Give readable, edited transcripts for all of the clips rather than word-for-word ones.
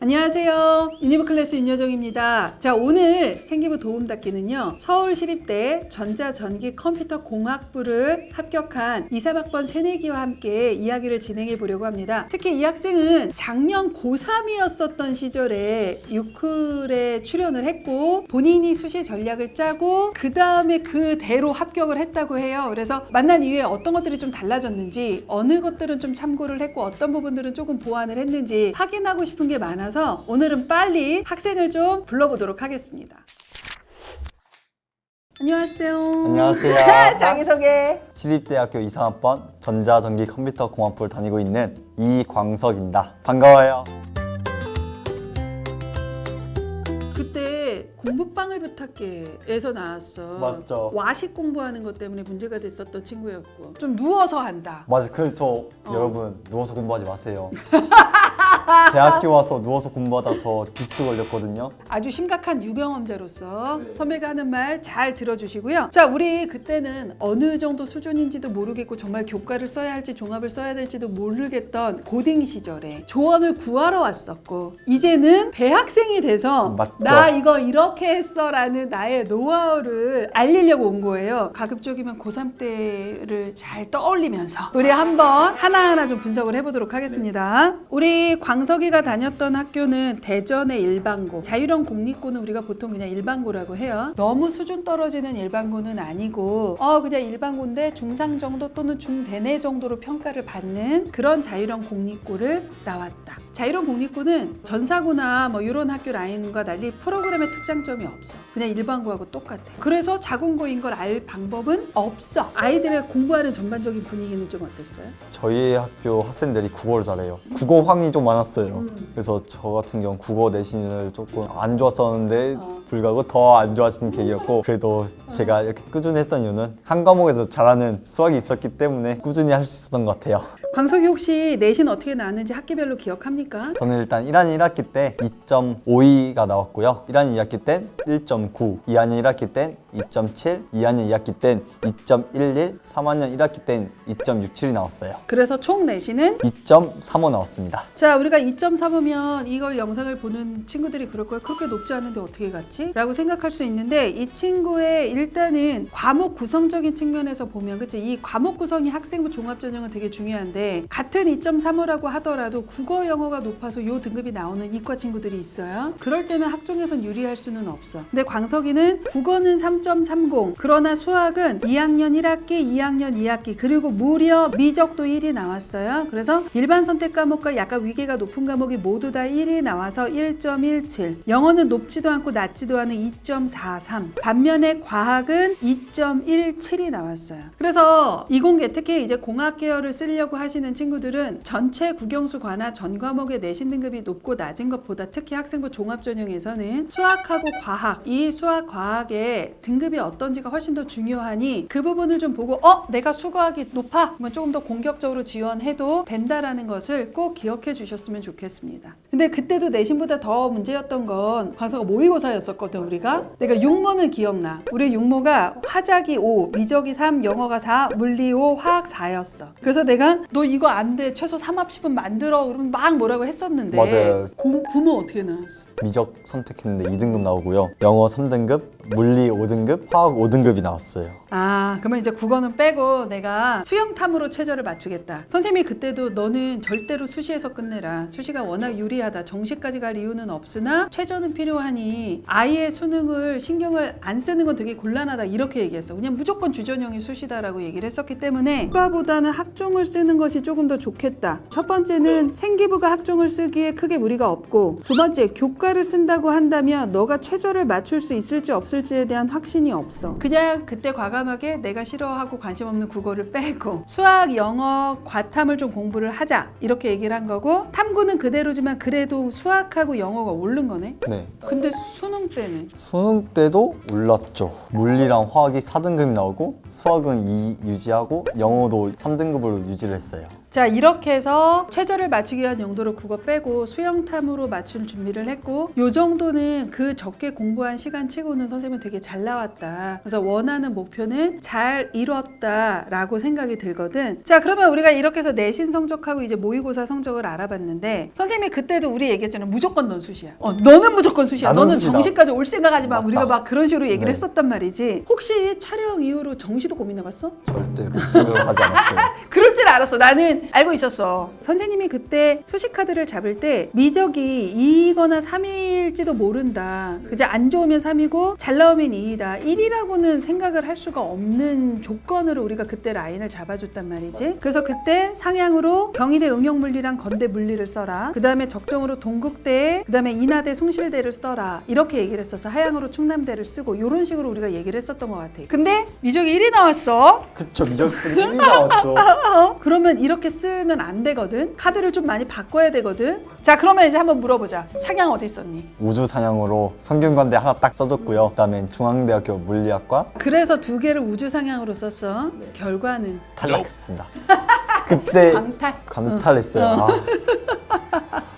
안녕하세요. 유니버클래스 윤여정입니다. 자, 오늘 생기부 도움닫기는요. 서울시립대 전자전기컴퓨터공학부를 합격한 2, 3학번 새내기와 함께 이야기를 진행해 보려고 합니다. 특히 이 학생은 작년 고3이었었던 시절에 유클에 출연을 했고 본인이 수시 전략을 짜고 그 다음에 그대로 합격을 했다고 해요. 그래서 만난 이후에 어떤 것들이 좀 달라졌는지, 어느 것들은 좀 참고를 했고 어떤 부분들은 조금 보완을 했는지 확인하고 싶은 게 많아서 오늘은 빨리 학생을 좀 불러보도록 하겠습니다. 안녕하세요. 안녕하세요. 자기소개. 시립대학교 2, 3학번 전자전기컴퓨터공학부를 다니고 있는 이광석입니다. 반가워요. 그때 공부방을 부탁해에서 나왔어. 맞죠. 와식 공부하는 것 때문에 문제가 됐었던 친구였고 좀 누워서 한다. 맞아. 그래서 여러분 누워서 공부하지 마세요. 대학교 와서 누워서 공부하다 저 디스크 걸렸거든요. 아주 심각한 유경험자로서 선배가 하는 말 잘 들어주시고요. 자, 우리 그때는 어느 정도 수준인지도 모르겠고 정말 교과를 써야 할지 종합을 써야 될지도 모르겠던 고딩 시절에 조언을 구하러 왔었고, 이제는 대학생이 돼서 맞죠. 나 이거 이렇게 했어 라는 나의 노하우를 알리려고 온 거예요. 가급적이면 고3 때를 잘 떠올리면서 우리 한번 하나하나 좀 분석을 해보도록 하겠습니다. 우리 광석이가 다녔던 학교는 대전의 일반고, 자유형 공립고는 우리가 보통 그냥 일반고라고 해요. 너무 수준 떨어지는 일반고는 아니고 그냥 일반고인데 중상 정도 또는 중대내 정도로 평가를 받는 그런 자유형 공립고를 나왔다. 자유형 공립고는 전사고나 뭐 이런 학교 라인과 달리 프로그램의 특장점이 없어. 그냥 일반고하고 똑같아. 그래서 자공고인 걸 알 방법은 없어. 아이들의 공부하는 전반적인 분위기는 좀 어땠어요? 저희 학교 학생들이 국어를 잘해요. 국어황이 좀 많았어요. 그래서 저 같은 경우 국어 내신을 조금 안 좋았었는데 불구하고 더 안 좋아지는 계기였고, 그래도 제가 이렇게 꾸준히 했던 이유는 한 과목에도 잘하는 수학이 있었기 때문에 꾸준히 할 수 있었던 것 같아요. 광석이 혹시 내신 어떻게 나왔는지 학기별로 기억합니까? 저는 일단 1학년 1학기 때 2.52가 나왔고요. 1학년 2학기 땐 1.9, 2학년 1학기 땐 2.7, 2학년 2학기 땐 2.11, 3학년 1학기 땐 2.67이 나왔어요. 그래서 총 내신은 2.35 나왔습니다. 자, 우리가 2.3이면 이걸 영상을 보는 친구들이 그럴 거야. 그렇게 높지 않은데 어떻게 갔지? 라고 생각할 수 있는데, 이 친구의 일단은 과목 구성적인 측면에서 보면, 그치? 이 과목 구성이 학생부 종합전형은 되게 중요한데, 같은 2.35라고 하더라도 국어, 영어가 높아서 요 등급이 나오는 이과 친구들이 있어요. 그럴 때는 학종에선 유리할 수는 없어. 근데 광석이는 국어는 3.30, 그러나 수학은 2학년 1학기, 2학년 2학기, 그리고 무려 미적도 1이 나왔어요. 그래서 일반 선택 과목과 약간 위계가 높은 과목이 모두 다 1이 나와서 1.17. 영어는 높지도 않고 낮지도 않은 2.43. 반면에 과학은 2.17이 나왔어요. 그래서 이공계, 특히 이제 공학 계열을 쓰려고 하시는 친구들은 전체 국영수 관하 전 과목의 내신 등급이 높고 낮은 것보다, 특히 학생부 종합전형에서는 수학하고 과학, 이 수학 과학의 등급이 어떤지가 훨씬 더 중요하니 그 부분을 좀 보고 내가 수학이 높아? 그러면 조금 더 공격적으로 지원해도 된다라는 것을 꼭 기억해 주셨으면 좋겠습니다. 근데 그때도 내신보다 더 문제였던 건 광석아 모의고사였었거든. 우리가 내가 육모는 기억나. 우리 육모가 화작이 5, 미적이 3, 영어가 4, 물리 5, 화학 4였어. 그래서 내가 너 이거 안 돼, 최소 3합씩은 만들어, 그러면 막 뭐라고 했었는데. 맞아요. 구모 어떻게 나왔어? 미적 선택했는데 2등급 나오고요. 영어 3등급, 물리 5등급, 화학 5등급이 나왔어요. 그러면 이제 국어는 빼고 내가 수영탐으로 최저를 맞추겠다. 선생님이 그때도 너는 절대로 수시에서 끝내라. 수시가 워낙 유리하다. 정시까지 갈 이유는 없으나 최저는 필요하니 아예 수능을 신경을 안 쓰는 건 되게 곤란하다. 이렇게 얘기했어. 그냥 무조건 주전형이 수시다라고 얘기를 했었기 때문에 국가보다는 학종을 쓰는 것이 조금 더 좋겠다. 첫 번째는 생기부가 학종을 쓰기에 크게 무리가 없고, 두 번째 교과를 쓴다고 한다면 너가 최저를 맞출 수 있을지 없을지에 대한 확신이 없어. 그냥 그때 과감하게 내가 싫어하고 관심 없는 국어를 빼고 수학, 영어, 과탐을 좀 공부를 하자, 이렇게 얘기를 한 거고, 탐구는 그대로지만 그래도 수학하고 영어가 오른 거네? 네. 근데 수능 때는? 수능 때도 올랐죠. 물리랑 화학이 4등급이 나오고 수학은 2 유지하고 영어도 3등급으로 유지를 했어요. 자, 이렇게 해서 최저를 맞추기 위한 용도로 국어 빼고 수영탐으로 맞출 준비를 했고 요 정도는 그 적게 공부한 시간 치고는 선생님은 되게 잘 나왔다. 그래서 원하는 목표는 잘 이뤘다라고 생각이 들거든. 자, 그러면 우리가 이렇게 해서 내신 성적하고 이제 모의고사 성적을 알아봤는데 선생님이 그때도 우리 얘기했잖아. 무조건 넌 수시야. 너는 무조건 수시야. 나는 너는 수시다. 정시까지 올 생각하지 마. 맞다. 우리가 막 그런 식으로 얘기를 네. 했었단 말이지. 혹시 촬영 이후로 정시도 고민해봤어? 절대로 생각을 하지 않았어요. 그럴 줄 알았어. 나는 알고 있었어. 선생님이 그때 수시 카드를 잡을 때 미적이 2거나 3일지도 모른다. 그죠? 안 좋으면 3이고 잘 나오면 2이다. 1이라고는 생각을 할 수가 없는 조건으로 우리가 그때 라인을 잡아줬단 말이지. 그래서 그때 상향으로 경희대 응용물리랑 건대 물리를 써라. 그 다음에 적정으로 동국대, 그 다음에 인하대 숭실대를 써라. 이렇게 얘기를 했어서 하향으로 충남대를 쓰고 이런 식으로 우리가 얘기를 했었던 것 같아. 근데 미적이 1이 나왔어. 그쵸, 미적분이 1이 나왔죠. 그러면 이렇게 쓰면 안 되거든. 카드를 좀 많이 바꿔야 되거든. 자, 그러면 이제 한번 물어보자. 상향 어디 썼니? 우주 상향으로 성균관대 하나 딱 써줬고요. 그다음에 중앙대학교 물리학과 그래서 두 개를 우주 상향으로 썼어. 결과는 탈락했습니다. 그때 강탈. 감탈했어요. 아,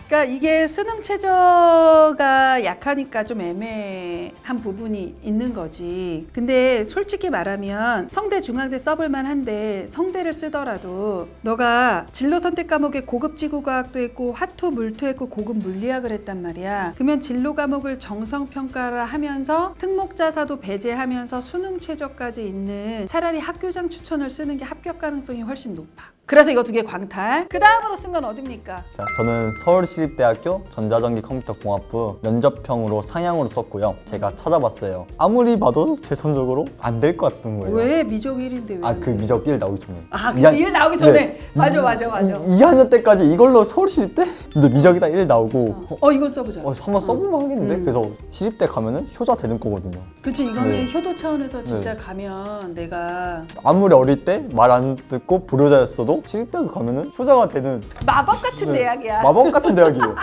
그러니까 이게 수능 최저가 약하니까 좀 애매한 부분이 있는 거지. 근데 솔직히 말하면 성대 중앙대 써볼만 한데 성대를 쓰더라도 너가 진로 선택 과목에 고급 지구과학도 했고 화투 물투 했고 고급 물리학을 했단 말이야. 그러면 진로 과목을 정성 평가를 하면서 특목자사도 배제하면서 수능 최저까지 있는 차라리 학교장 추천을 쓰는 게 합격 가능성이 훨씬 높아. 그래서 이거 두 개 광탈. 그 다음으로 쓴 건 어딥니까? 자, 저는 서울시립대학교 전자전기컴퓨터공학부 면접형으로 상향으로 썼고요. 제가 찾아봤어요. 아무리 봐도 제 성적으로 안 될 것 같은 거예요. 왜 미적 1인데 왜? 아, 그 미적 1 나오기 전에. 아, 그치. 1 나오기 전에. 네. 맞아. 2학년 때까지 이걸로 서울시립대? 근데 미적이 딱 1 나오고 이거 써보자. 한번 써보면 하겠는데? 그래서 시립대 가면은 효자 되는 거거든요. 그치, 이거는 네. 효도 차원에서 진짜 가면 내가 아무리 어릴 때 말 안 듣고 불효자였어도 시립대 가면은 효자가 되는 마법 같은 네. 대학이야. 마법 같은 대학이에요.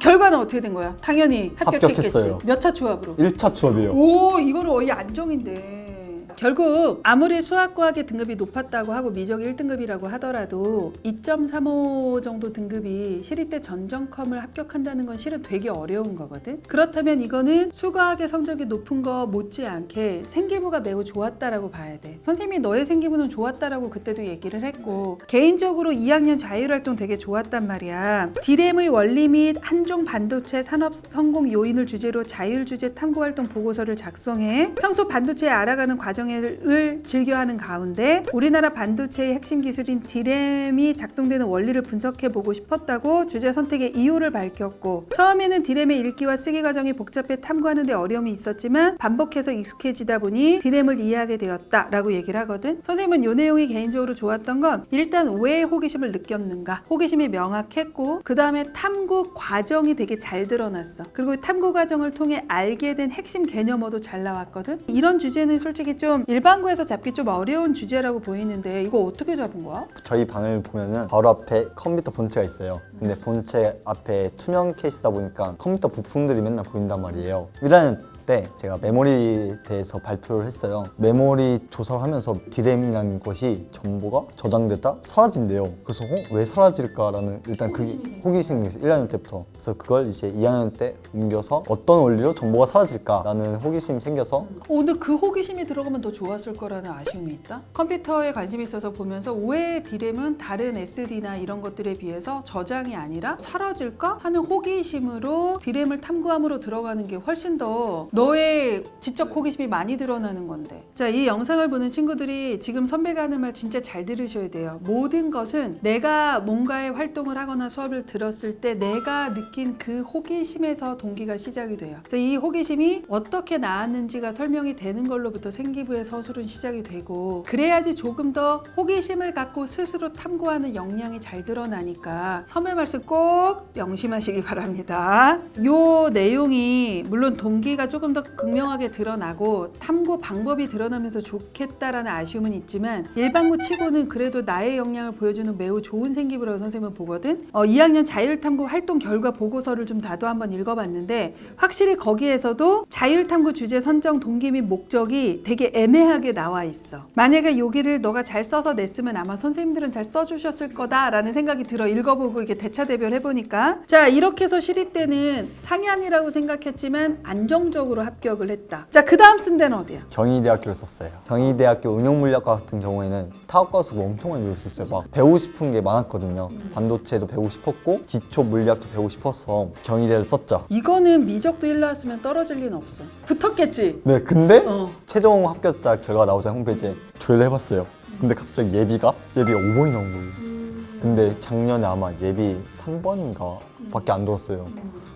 결과는 어떻게 된 거야? 당연히 합격했겠지. 합격했어요. 몇 차 추합으로? 1차 취업이에요. 오, 이거는 거의 안정인데. 결국 아무리 수학과학의 등급이 높았다고 하고 미적 1등급이라고 하더라도 2.35 정도 등급이 시립대 전전컴을 합격한다는 건 실은 되게 어려운 거거든. 그렇다면 이거는 수과학의 성적이 높은 거 못지않게 생기부가 매우 좋았다라고 봐야 돼. 선생님이 너의 생기부는 좋았다라고 그때도 얘기를 했고 개인적으로 2학년 자율활동 되게 좋았단 말이야. 디램의 원리 및 한종 반도체 산업 성공 요인을 주제로 자율주제 탐구활동 보고서를 작성해 평소 반도체에 알아가는 과정을 즐겨하는 가운데 우리나라 반도체의 핵심 기술인 디램이 작동되는 원리를 분석해보고 싶었다고 주제 선택의 이유를 밝혔고 처음에는 디램의 읽기와 쓰기 과정이 복잡해 탐구하는 데 어려움이 있었지만 반복해서 익숙해지다 보니 디램을 이해하게 되었다라고 얘기를 하거든. 선생님은 이 내용이 개인적으로 좋았던 건 일단 왜 호기심을 느꼈는가, 호기심이 명확했고 그 다음에 탐구 과정이 되게 잘 드러났어. 그리고 탐구 과정을 통해 알게 된 핵심 개념어도 잘 나왔거든. 이런 주제는 솔직히 좀 일반고에서 잡기 좀 어려운 주제라고 보이는데 이거 어떻게 잡은 거야? 저희 방을 보면은 바로 앞에 컴퓨터 본체가 있어요. 근데 본체 앞에 투명 케이스다 보니까 컴퓨터 부품들이 맨날 보인단 말이에요. 1학년 때 제가 메모리에 대해서 발표를 했어요. 메모리 조사를 하면서 디램이라는 것이 정보가 저장됐다 사라진대요. 그래서 왜 사라질까라는 일단 그게 호기심이 있어요. 1학년 때부터. 그래서 그걸 이제 2학년 때 옮겨서 어떤 원리로 정보가 사라질까라는 호기심이 생겨서 근데 그 호기심이 들어가면 더 좋았을 거라는 아쉬움이 있다. 컴퓨터에 관심이 있어서 보면서 왜 디램은 다른 SD나 이런 것들에 비해서 저장이 아니라 사라질까 하는 호기심으로 디램을 탐구함으로 들어가는 게 훨씬 더 너의 지적 호기심이 많이 드러나는 건데. 자, 이 영상을 보는 친구들이 지금 선배가 하는 말 진짜 잘 들으셔야 돼요. 모든 것은 내가 뭔가의 활동을 하거나 수업을 들었을 때 내가 느낀 그 호기심에서 동기가 시작이 돼요. 그래서 이 호기심이 어떻게 나왔는지가 설명이 되는 걸로부터 생기부의 서술은 시작이 되고 그래야지 조금 더 호기심을 갖고 스스로 탐구하는 역량이 잘 드러나니까 선배 말씀 꼭 명심하시기 바랍니다. 요 내용이 물론 동기가 조금 좀 더 극명하게 드러나고 탐구 방법이 드러나면서 좋겠다라는 아쉬움은 있지만 일반고 치고는 그래도 나의 역량을 보여주는 매우 좋은 생기부라고 선생님은 보거든. 2학년 자율탐구 활동 결과 보고서를 좀 나도 한번 읽어봤는데 확실히 거기에서도 자율탐구 주제 선정 동기 및 목적이 되게 애매하게 나와 있어. 만약에 여기를 너가 잘 써서 냈으면 아마 선생님들은 잘 써주셨을 거다라는 생각이 들어. 읽어보고 이게 대차 대별 해보니까. 자, 이렇게 해서 시립 때는 상향이라고 생각했지만 안정적으로 합격을 했다. 자, 그 다음 쓴 데는 어디야? 경희대학교를 썼어요. 경희대학교 응용물리학과 같은 경우에는 타업과 수급 엄청 많이 배울 수 있어요. 막 배우고 싶은 게 많았거든요. 반도체도 배우고 싶었고 기초 물리학도 배우고 싶어서 경희대를 썼죠. 이거는 미적도 1 나왔으면 떨어질 리는 없어. 붙었겠지? 네, 근데 어. 최종 합격자 결과 나오자 홈페이지에 조회를 해봤어요. 근데 갑자기 예비가 5번이 나온 거예요. 근데 작년에 아마 예비 3번인가 밖에 안 들었어요.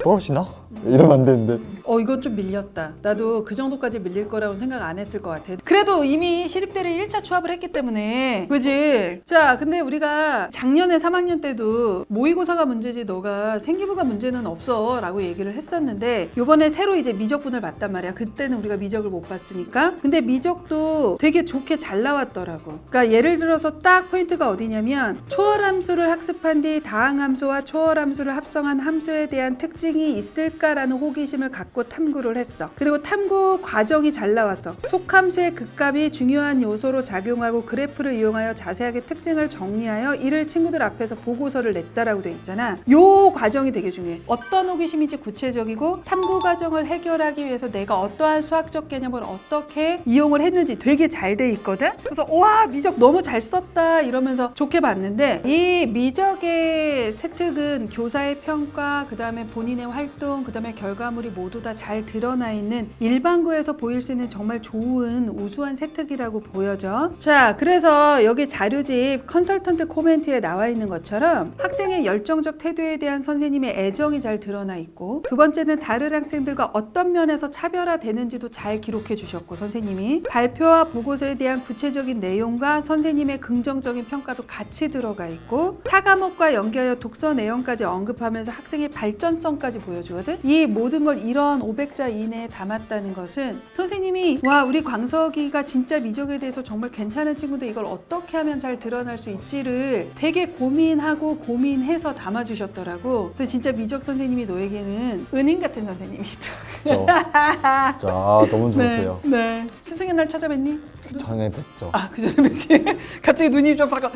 떨어지나? 이러면 안 되는데. 이건 좀 밀렸다. 나도 그 정도까지 밀릴 거라고 생각 안 했을 것 같아. 그래도 이미 시립대를 1차 추합을 했기 때문에. 그지? 자, 근데 우리가 작년에 3학년 때도 모의고사가 문제지 너가 생기부가 문제는 없어 라고 얘기를 했었는데 요번에 새로 이제 미적분을 봤단 말이야. 그때는 우리가 미적을 못 봤으니까. 근데 미적도 되게 좋게 잘 나왔더라고. 그러니까 예를 들어서 딱 포인트가 어디냐면 초월함수를 학습한 뒤 다항함수와 초월함수를 합성한 함수에 대한 특징이 있을까라는 호기심을 갖고 탐구를 했어. 그리고 탐구 과정이 잘 나왔어. 속함수의 극값이 중요한 요소로 작용하고 그래프를 이용하여 자세하게 특징을 정리하여 이를 친구들 앞에서 보고서를 냈다라고 돼 있잖아. 요 과정이 되게 중요해. 어떤 호기심인지 구체적이고 탐구 과정을 해결하기 위해서 내가 어떠한 수학적 개념을 어떻게 이용을 했는지 되게 잘 돼 있거든. 그래서 와, 미적 너무 잘 썼다 이러면서 좋게 봤는데 이 미적의 세특은 교사의 평가, 그 다음에 본인의 활동, 그 다음에 결과물이 모두 다 잘 드러나 있는 일반고에서 보일 수 있는 정말 좋은 우수한 세특이라고 보여져. 자, 그래서 여기 자료집 컨설턴트 코멘트에 나와 있는 것처럼 학생의 열정적 태도에 대한 선생님의 애정이 잘 드러나 있고, 두 번째는 다른 학생들과 어떤 면에서 차별화되는지도 잘 기록해 주셨고, 선생님이 발표와 보고서에 대한 구체적인 내용과 선생님의 긍정적인 평가도 같이 들어가 있고, 타 과목과 연계하여 독서 내용까지 언급하면서 학생의 발전성까지 보여주거든. 이 모든 걸 이런 500자 이내에 담았다는 것은 선생님이 와, 우리 광석이가 진짜 미적에 대해서 정말 괜찮은 친구인데 이걸 어떻게 하면 잘 드러날 수 있지를 되게 고민하고 고민해서 담아주셨더라고. 그래서 진짜 미적 선생님이 너에게는 은인 같은 선생님이다. 진짜 너무 좋으세요. 네. 스승의 날 찾아뵀니? 전에 뵀죠. 아, 그 전에 뵀지. 갑자기 눈이 좀 바꿔.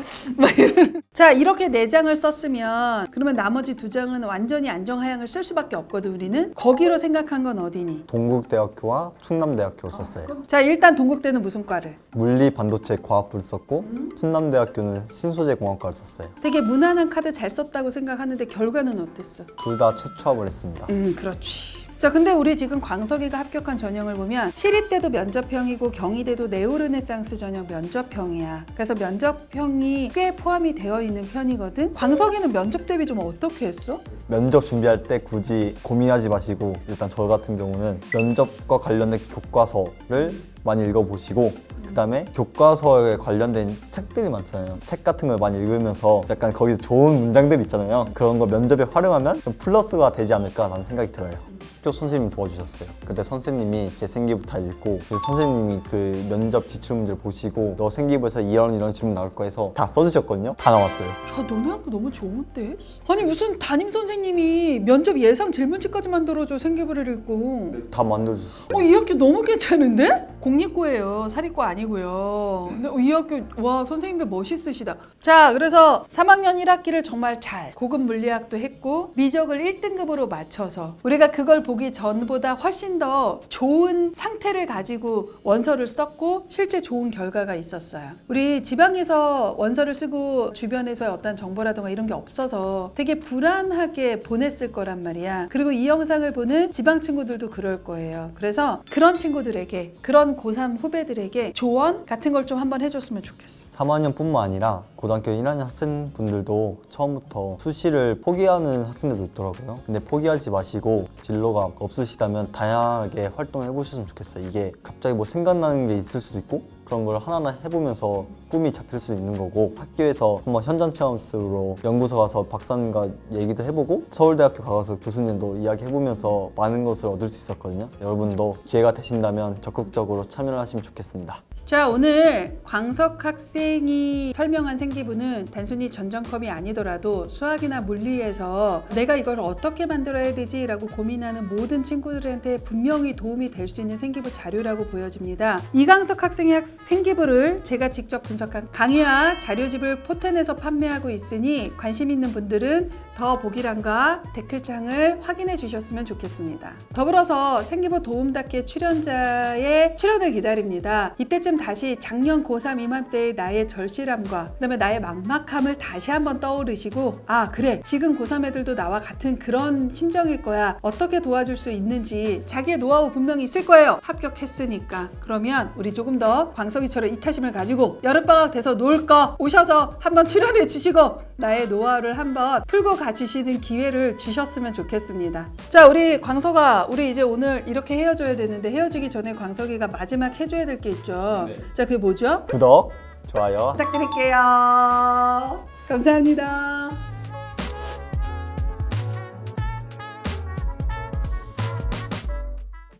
자, 이렇게 4장을 썼으면 그러면 나머지 2장은 완전히 안정하향을 쓸 수밖에 없거든. 우리는 거기로 생각한 건 어디니? 동국대학교와 충남대학교를 썼어요. 자, 일단 동국대는 무슨 과를? 물리, 반도체, 과학부를 썼고 충남대학교는 신소재 공학과를 썼어요. 되게 무난한 카드 잘 썼다고 생각하는데 결과는 어땠어? 둘 다 초추합을 했습니다. 그렇지. 자, 근데 우리 지금 광석이가 합격한 전형을 보면 시립대도 면접형이고 경희대도 네오르네상스 전형 면접형이야. 그래서 면접형이 꽤 포함이 되어 있는 편이거든. 광석이는 면접 대비 좀 어떻게 했어? 면접 준비할 때 굳이 고민하지 마시고 일단 저 같은 경우는 면접과 관련된 교과서를 많이 읽어보시고 그 다음에 교과서에 관련된 책들이 많잖아요. 책 같은 걸 많이 읽으면서 약간 거기서 좋은 문장들 있잖아요. 그런 거 면접에 활용하면 좀 플러스가 되지 않을까라는 생각이 들어요. 학교 선생님이 도와주셨어요. 그때 선생님이 제 생기부 다 읽고 그래서 선생님이 그 면접 기출문제를 보시고 너 생기부에서 이런 질문 나올 거 해서 다 써주셨거든요. 다 나왔어요. 야, 너네 학교 너무 좋은데? 아니, 무슨 담임 선생님이 면접 예상 질문지까지 만들어줘. 생기부를 읽고. 다 만들어주셨어요. 이 학교 너무 괜찮은데? 공립고예요. 사립고 아니고요. 근데 이 학교 와, 선생님들 멋있으시다. 자, 그래서 3학년 1학기를 정말 잘 고급 물리학도 했고 미적을 1등급으로 맞춰서 우리가 그걸 보기 전보다 훨씬 더 좋은 상태를 가지고 원서를 썼고 실제 좋은 결과가 있었어요. 우리 지방에서 원서를 쓰고 주변에서의 어떤 정보라든가 이런 게 없어서 되게 불안하게 보냈을 거란 말이야. 그리고 이 영상을 보는 지방 친구들도 그럴 거예요. 그래서 그런 친구들에게, 그런 고3 후배들에게 조언 같은 걸 좀 한번 해줬으면 좋겠어. 3학년뿐만 아니라 고등학교 1학년 학생분들도 처음부터 수시를 포기하는 학생들도 있더라고요. 근데 포기하지 마시고 진로가 없으시다면 다양하게 활동을 해보셨으면 좋겠어요. 이게 갑자기 뭐 생각나는 게 있을 수도 있고 그런 걸 하나하나 해보면서 꿈이 잡힐 수 있는 거고, 학교에서 한번 현장 체험식으로 연구소 가서 박사님과 얘기도 해보고 서울대학교 가서 교수님도 이야기해보면서 많은 것을 얻을 수 있었거든요. 여러분도 기회가 되신다면 적극적으로 참여를 하시면 좋겠습니다. 자, 오늘 광석 학생이 설명한 생기부는 단순히 전전컴이 아니더라도 수학이나 물리에서 내가 이걸 어떻게 만들어야 되지? 라고 고민하는 모든 친구들한테 분명히 도움이 될 수 있는 생기부 자료라고 보여집니다. 이광석 학생의 생기부를 제가 직접 분석한 강의와 자료집을 포텐에서 판매하고 있으니 관심 있는 분들은 더 보기란과 댓글창을 확인해 주셨으면 좋겠습니다. 더불어서 생기부 도움닫기 출연자의 출연을 기다립니다. 이때쯤 다시 작년 고3 이맘때의 나의 절실함과 그다음에 나의 막막함을 다시 한번 떠오르시고, 아 그래, 지금 고3 애들도 나와 같은 그런 심정일 거야, 어떻게 도와줄 수 있는지 자기의 노하우 분명히 있을 거예요. 합격했으니까. 그러면 우리 조금 더 광석이처럼 이타심을 가지고 여름방학 돼서 놀 거 오셔서 한번 출연해 주시고 나의 노하우를 한번 풀고 가주시는 기회를 주셨으면 좋겠습니다. 자, 우리 광석아, 우리 이제 오늘 이렇게 헤어져야 되는데 헤어지기 전에 광석이가 마지막 해줘야 될 게 있죠. 네. 자, 그게 뭐죠? 구독, 좋아요 부탁드릴게요. 감사합니다.